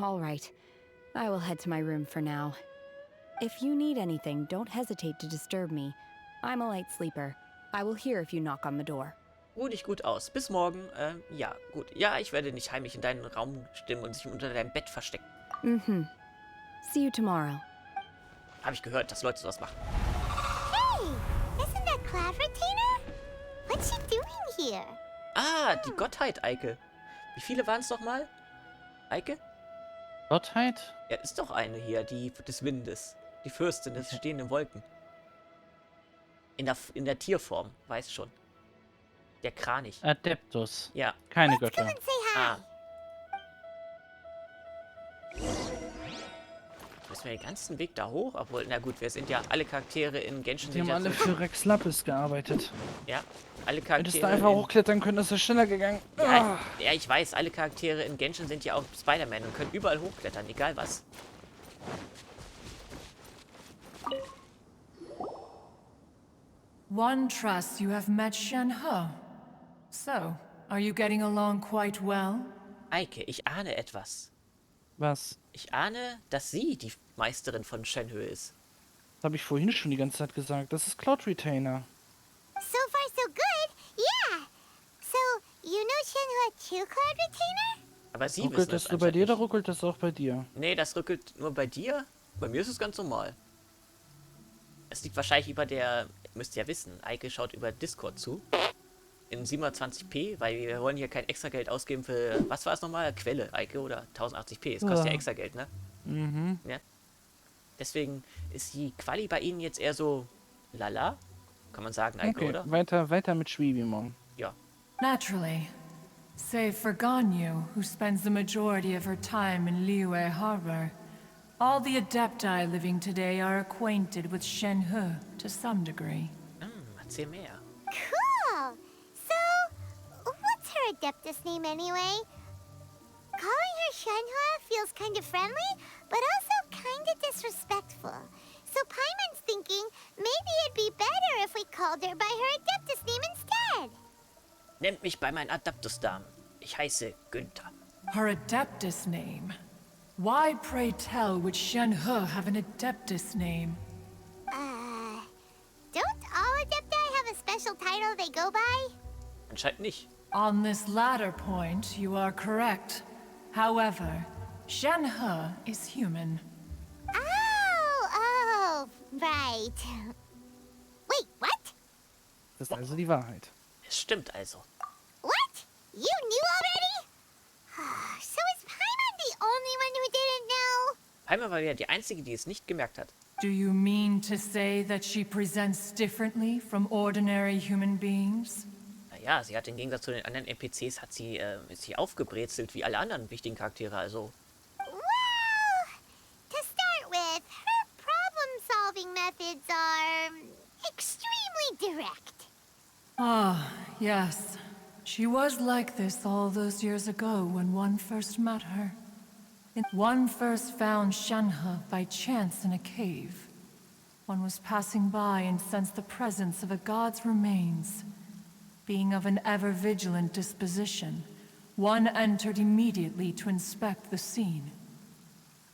All right. I will head to my room for now. If you need anything, don't hesitate to disturb me. I'm a light sleeper. I will hear if you knock on the door. Ruh dich gut aus. Bis morgen. Ja, gut. Ja, ich werde nicht heimlich in deinen Raum stimmen und sich unter deinem Bett verstecken. Mhm. See you tomorrow. Habe ich gehört, dass Leute sowas machen. Hey, isn't that Cloud Retainer? What's she doing here? Ah, die Gottheit, Eike. Wie viele waren es nochmal? Eike? Gottheit? Ja, ist doch eine hier, die des Windes. Die Fürstin des stehenden Wolken. In der Tierform, weiß schon. Der Kranich. Adeptus. Ja. Keine Let's go Götter. and say hi. Ah. Müssen wir den ganzen Weg da hoch? Obwohl, na gut, wir sind ja alle Charaktere in Genshin. Die haben alle für Rex Lapis gearbeitet. Ja, alle Charaktere. Hättest du einfach hochklettern können, das wäre schneller gegangen. Ja, ja, ich weiß, alle Charaktere in Genshin sind ja auch Spider-Man und können überall hochklettern, egal was. One trusts you have met Shenhe. So, are you getting along quite well? Eike, ich ahne etwas. Was? Ich ahne, dass sie die Meisterin von Shenhe ist. Das habe ich vorhin schon die ganze Zeit gesagt. Das ist Cloud Retainer. So far, so good. Yeah. So, you know Shenhe too, Cloud Retainer? Aber sie Ruckelt wissen das es nur bei dir oder anscheinend ruckelt das auch bei dir? nicht. Nee, das ruckelt nur bei dir. Bei mir ist es ganz normal. Es liegt wahrscheinlich über der... Müsst ihr ja wissen, Eike schaut über Discord zu. In 720p, weil wir wollen hier kein extra Geld ausgeben für... Was war es nochmal? Quelle, Eike, oder 1080p. Es kostet ja extra Geld, ne? Mhm. Ja. Deswegen ist die Quali bei Ihnen jetzt eher so... Lala? Kann man sagen, Eike, Okay, oder? weiter mit Schwibimon. Ja. Naturally. Save for Ganyu, who spends the majority of her time in Liyue Harbor. All the Adepti living today are acquainted with Shenhe to some degree. Erzähl mehr. Cool. So, what's her Adeptus name anyway? Calling her Shenhe feels kind of friendly, but also kind of disrespectful. So Paimon's thinking maybe it'd be better if we called her by her Adeptus name instead. Nennt mich bei meinen Adaptusdamen. Ich heiße Günther. Her Adeptus name? Why, pray tell, would Shenhe have an Adeptus name? Don't all Adepti have a special title they go by? Anscheinend nicht. On this latter point, you are correct. However, Shenhe is human. Oh, right. Wait, what? Das ist also die Wahrheit. Es stimmt also. What? You knew already? So is Paimon the only one who didn't know? Heimer war ja die Einzige, die es nicht gemerkt hat. Do you mean to say that she presents differently from ordinary human beings? Naja, sie hat im Gegensatz zu den anderen NPCs ist sie aufgebrezelt wie alle anderen wichtigen Charaktere, also. Well, to start with, her problem-solving methods are extremely direct. Ah, yes. She was like this all those years ago when one first met her. One first found Shenhe by chance in a cave. One was passing by and sensed the presence of a god's remains. Being of an ever-vigilant disposition, one entered immediately to inspect the scene.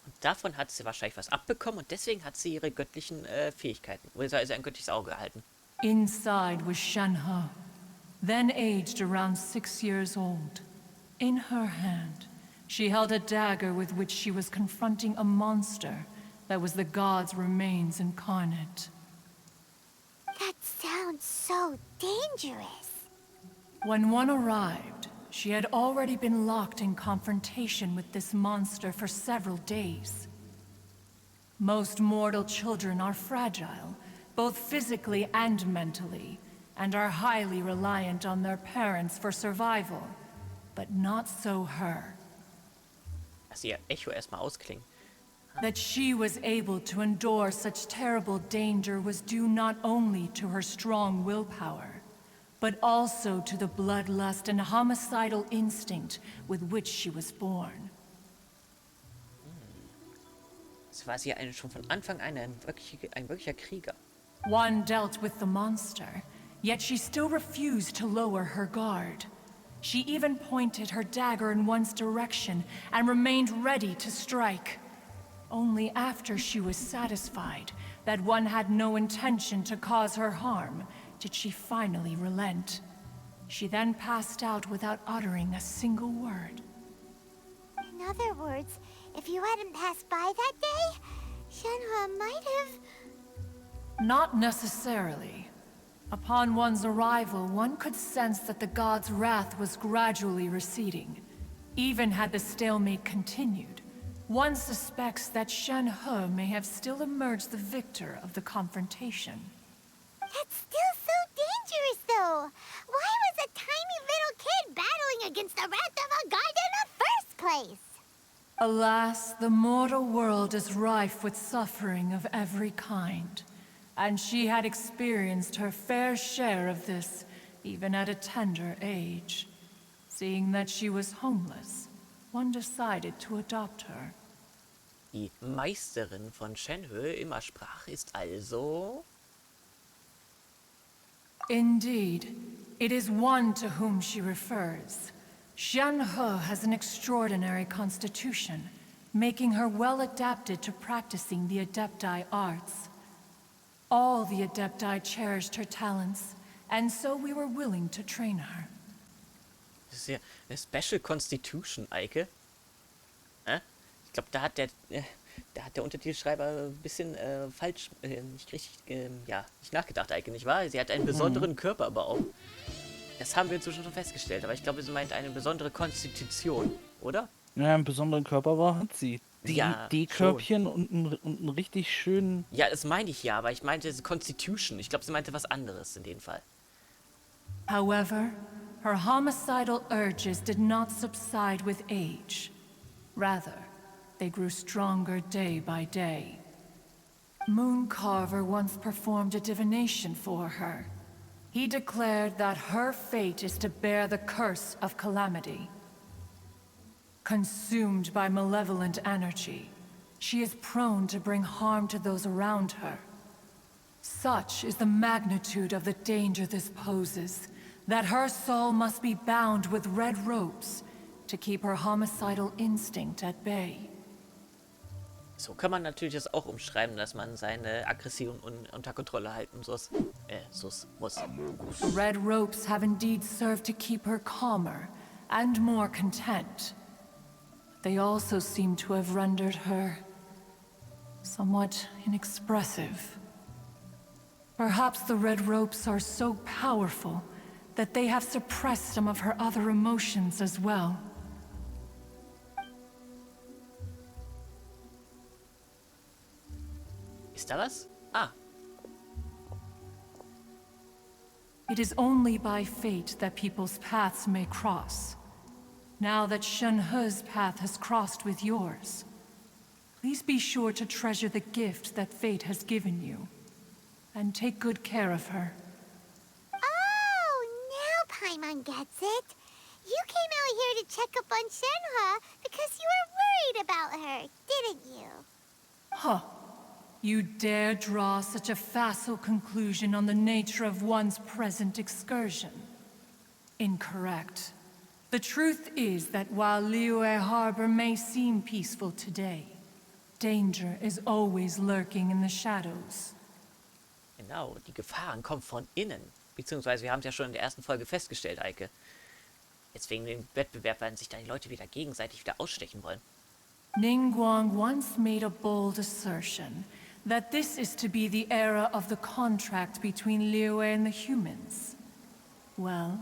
Und davon hat sie wahrscheinlich was abbekommen und deswegen hat sie ihre göttlichen Fähigkeiten. Oder also ein göttliches Auge erhalten. Inside was Shenhe, then aged around 6 years old. In her hand, she held a dagger with which she was confronting a monster that was the god's remains incarnate. That sounds so dangerous. When one arrived, she had already been locked in confrontation with this monster for several days. Most mortal children are fragile, both physically and mentally, and are highly reliant on their parents for survival. But not so her. Lass ihr Echo erstmal ausklingen. That she was able to endure such terrible danger was due not only to her strong willpower, but also to the bloodlust and homicidal instinct with which she was born. Es war sie schon von Anfang an ein wirklicher Krieger. One dealt with the monster, yet she still refused to lower her guard. She even pointed her dagger in one's direction and remained ready to strike. Only after she was satisfied that one had no intention to cause her harm did she finally relent. She then passed out without uttering a single word. In other words, if you hadn't passed by that day, Shenhe might have... Not necessarily. Upon one's arrival, one could sense that the god's wrath was gradually receding. Even had the stalemate continued, one suspects that Shenhe may have still emerged the victor of the confrontation. That's still so dangerous, though. Why was a tiny little kid battling against the wrath of a god in the first place? Alas, the mortal world is rife with suffering of every kind. And she had experienced her fair share of this, even at a tender age. Seeing that she was homeless, one decided to adopt her. Die Meisterin von Shenhe immer sprach ist also... Indeed, it is one to whom she refers. Shenhe has an extraordinary constitution, making her well adapted to practicing the Adepti arts. All the Adepti cherished her talents, and so we were willing to train her. Das ist ja eine Special Constitution, Eike. Ich glaube, da hat der Untertitelschreiber ein bisschen falsch, nicht richtig, ja, nicht nachgedacht, Eike, nicht wahr? Sie hat einen besonderen Körper aber auch. Das haben wir inzwischen schon festgestellt, aber ich glaube, sie meint eine besondere Konstitution, oder? Ja, einen besonderen Körper aber hat sie. Ja, D-Körbchen und einen richtig schönen... Ja, das meine ich ja, aber ich meinte Constitution. Ich glaube, sie meinte was anderes in dem Fall. However, her homicidal urges did not subside with age. Rather, they grew stronger day by day. Mooncarver once performed a divination for her. He declared that her fate is to bear the curse of calamity. Consumed by malevolent energy, she is prone to bring harm to those around her. Such is the magnitude of the danger this poses, that her soul must be bound with red ropes to keep her homicidal instinct at bay. So kann man natürlich das auch umschreiben, dass man seine Aggression unter Kontrolle halten muss. Red ropes have indeed served to keep her calmer and more content. They also seem to have rendered her somewhat inexpressive. Perhaps the red ropes are so powerful that they have suppressed some of her other emotions as well. Ist da was? Ah, It is only by fate that people's paths may cross. Now that Shenhe's path has crossed with yours, please be sure to treasure the gift that fate has given you, and take good care of her. Oh, now Paimon gets it. You came out here to check up on Shenhe because you were worried about her, didn't you? Huh. You dare draw such a facile conclusion on the nature of one's present excursion? Incorrect. The truth is that while Liyue Harbor may seem peaceful today, danger is always lurking in the shadows. genau. Die Gefahren kommen von innen. Beziehungsweise, wir haben es ja schon in der ersten Folge festgestellt, Eike. Jetzt wegen dem Wettbewerb werden sich da die Leute wieder gegenseitig wieder ausstechen wollen. Ningguang once made a bold assertion that this is to be the era of the contract between Liyue and the humans. Well,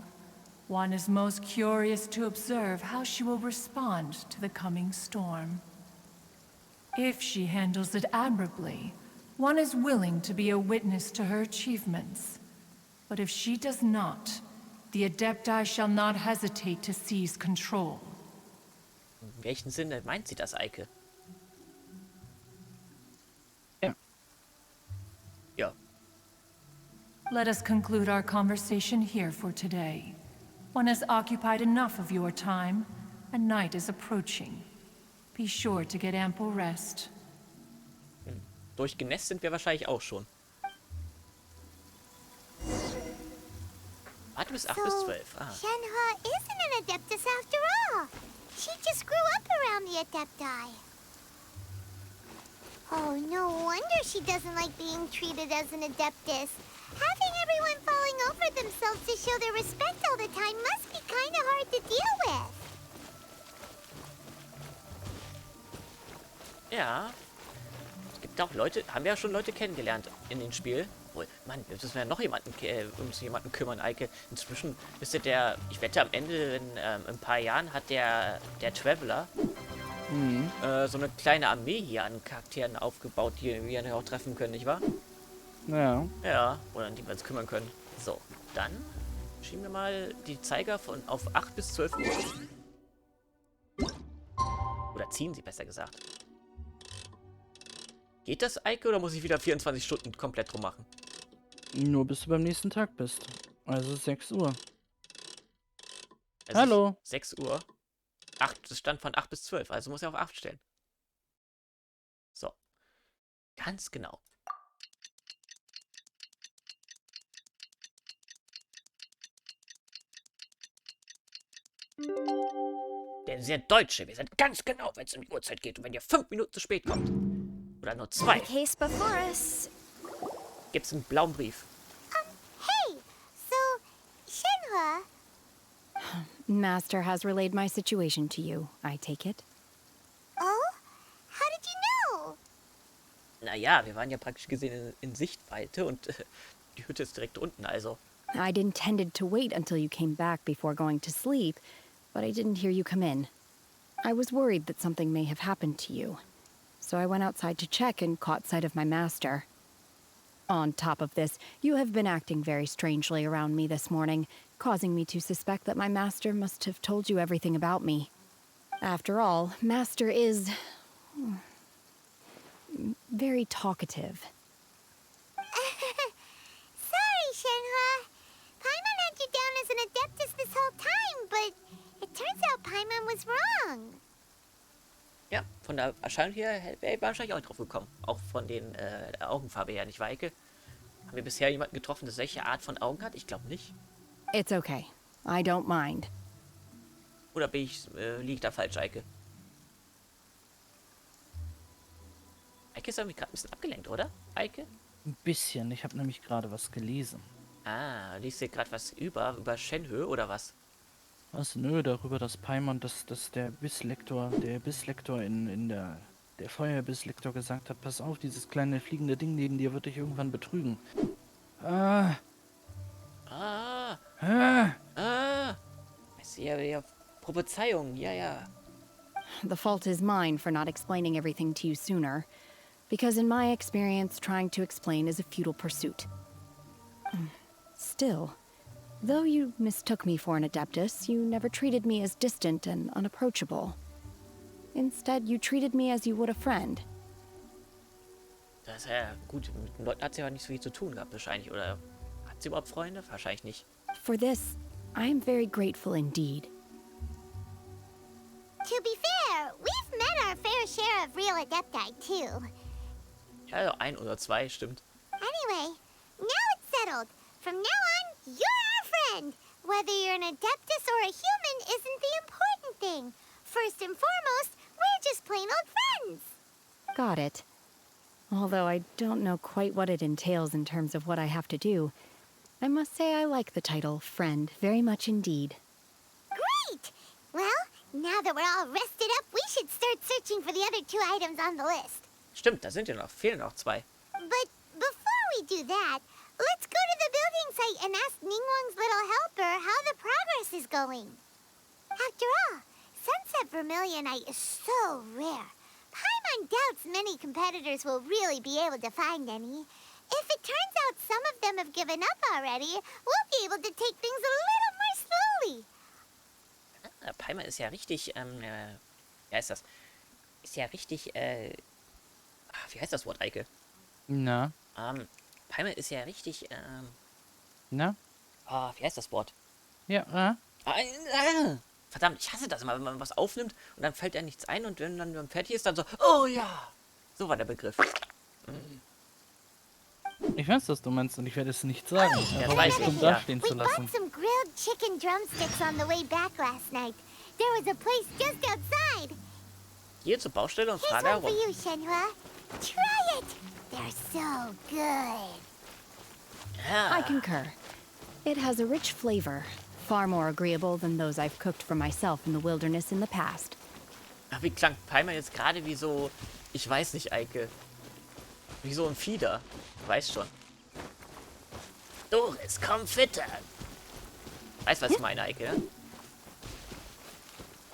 one is most curious to observe how she will respond to the coming storm. If she handles it admirably, one is willing to be a witness to her achievements. But if she does not, the Adepti shall not hesitate to seize control. In welchem Sinne meint sie das, Eike? Ja. Ja. Let us conclude our conversation here for today. One has occupied enough of your time, and night is approaching. Be sure to get ample rest. Durchgenässt sind wir wahrscheinlich auch schon. Warte bis 8 bis 12. Ah. Shenhe isn't an adeptus after all. She just grew up around the adepti. Oh, no wonder she doesn't like being treated as an adeptus. Having everyone falling over themselves to show their respect all the time must be kind of hard to deal with. Ja. Es gibt auch Leute, haben wir ja schon Leute kennengelernt in dem Spiel. Obwohl, Mann, jetzt müssen wir ja noch uns jemanden kümmern, Eike. Inzwischen ist ja der, ich wette am Ende, in ein paar Jahren hat der Traveler so eine kleine Armee hier an Charakteren aufgebaut, die wir dann auch treffen können, nicht wahr? Ja. Ja, oder an die wir uns kümmern können. So, dann schieben wir mal die Zeiger auf 8 bis 12 Uhr. Oder ziehen sie, besser gesagt. Geht das, Eike, oder muss ich wieder 24 Stunden komplett drum machen? Nur bis du beim nächsten Tag bist. Also 6 Uhr. Es Hallo. ist 6 Uhr. Das stand von 8 bis 12, also muss er auf 8 stellen. So. Ganz genau. Denn Sie sind Deutsche. Wir sind ganz genau, wenn es um die Uhrzeit geht. Und wenn ihr 5 Minuten zu spät kommt, oder nur 2, Case before us. gibt's einen blauen Brief. Hey, so, Shenhe, Master has relayed my situation to you, I take it. oh, how did you know? Naja, wir waren ja praktisch gesehen in Sichtweite und die Hütte ist direkt unten, also. I'd intended to wait until you came back before going to sleep, but I didn't hear you come in. I was worried that something may have happened to you, so I went outside to check and caught sight of my master. On top of this, you have been acting very strangely around me this morning, causing me to suspect that my master must have told you everything about me. After all, master is very talkative. Sorry, Shenhe. Paimon had you down as an adeptus this whole time, but it turns out Paimon was wrong. Ja, von der Erscheinung her wäre ich wahrscheinlich auch drauf gekommen. Auch von den Augenfarbe her, nicht, Weike? Haben wir bisher jemanden getroffen, der solche Art von Augen hat? Ich glaube nicht. It's okay. I don't mind. Oder liege ich da falsch, Eike? Eike ist irgendwie gerade ein bisschen abgelenkt, oder? Eike? Ein bisschen. Ich habe nämlich gerade was gelesen. Ah, liest du gerade was über Shenhe oder was? Was? Nö, darüber, dass Paimon, dass der Bisslektor in der Feuerbisslektor gesagt hat, pass auf, dieses kleine fliegende Ding neben dir wird dich irgendwann betrügen. Ah, ich sehe ja Prophezeiung, ja. The fault is mine for not explaining everything to you sooner, because in my experience, trying to explain is a futile pursuit. Still, though you mistook me for an adeptus, you never treated me as distant and unapproachable. Instead, you treated me as you would a friend. Das ist ja gut. Mit den Leuten hat sie ja nicht so viel zu tun gehabt, wahrscheinlich. Oder hat sie überhaupt Freunde? Wahrscheinlich nicht. For this, I am very grateful indeed. To be fair, we've met our fair share of real adepti, too. Ja, also 1 oder 2, stimmt. Anyway, now it's settled. From now on, you're our friend. Whether you're an adeptus or a human isn't the important thing. First and foremost, we're just plain old friends. Got it. Although I don't know quite what it entails in terms of what I have to do, I must say I like the title Friend very much indeed. Great! Well, now that we're all rested up, we should start searching for the other 2 items on the list. Stimmt, da sind ja noch, fehlen noch 2. But before we do that, let's go to the building site and ask Ningguang's little helper how the progress is going. After all, Sunset Vermilionite is so rare. Paimon doubts many competitors will really be able to find any. If it turns out some of them have given up already, we'll be able to take things a little more slowly. Paimon ist ja richtig, wie heißt das? Ist ja richtig, wie heißt das Wort, Eike? Na? Paimon ist ja richtig, Na? wie heißt das Wort? Ja, Verdammt, ich hasse das immer, wenn man was aufnimmt und dann fällt ja nichts ein und wenn dann fertig ist, dann so, oh ja, so war der Begriff. Ich weiß, was du meinst und ich werde es nicht sagen. Das Einfach weiß um ich, dumm ja. dastehen We zu bought lassen. some grilled chicken drumsticks on the way back last night. There was a place just outside. Gehe zur Baustelle und Here's frage one for herum. you, Shenhe. Try it. They're so good. I Ja. concur. It has a rich flavor, far more agreeable than those I've cooked for myself in the wilderness in the past. Ach, wie klang Palmer jetzt gerade wie so... Ich weiß nicht, Eike. Wie so ein Fieder. Weiß schon. Doris, komm füttern. Weißt was ich meine, Eike, ne?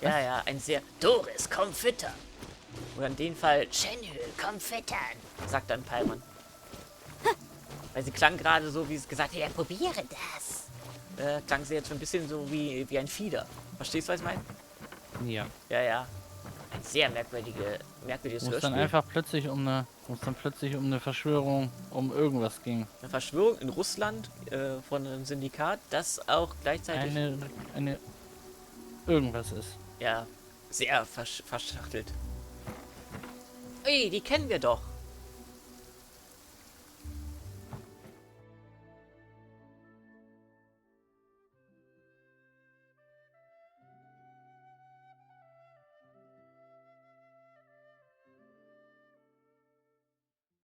Ja, ja, ein sehr... Doris, komm füttern. Oder in dem Fall... Shenhe, komm füttern. Sagt dann Palmer. Weil sie klang gerade so, wie es gesagt hat, ja, probiere das. Klang sie jetzt schon ein bisschen so wie ein Fieder. Verstehst du, was ich meine? Ja. Ja, ja. Ein sehr merkwürdiges Wo es dann einfach plötzlich um eine Verschwörung um irgendwas ging. Eine Verschwörung in Russland von einem Syndikat, das auch gleichzeitig Eine irgendwas ist. ja sehr verschachtelt. Ui, die kennen wir doch.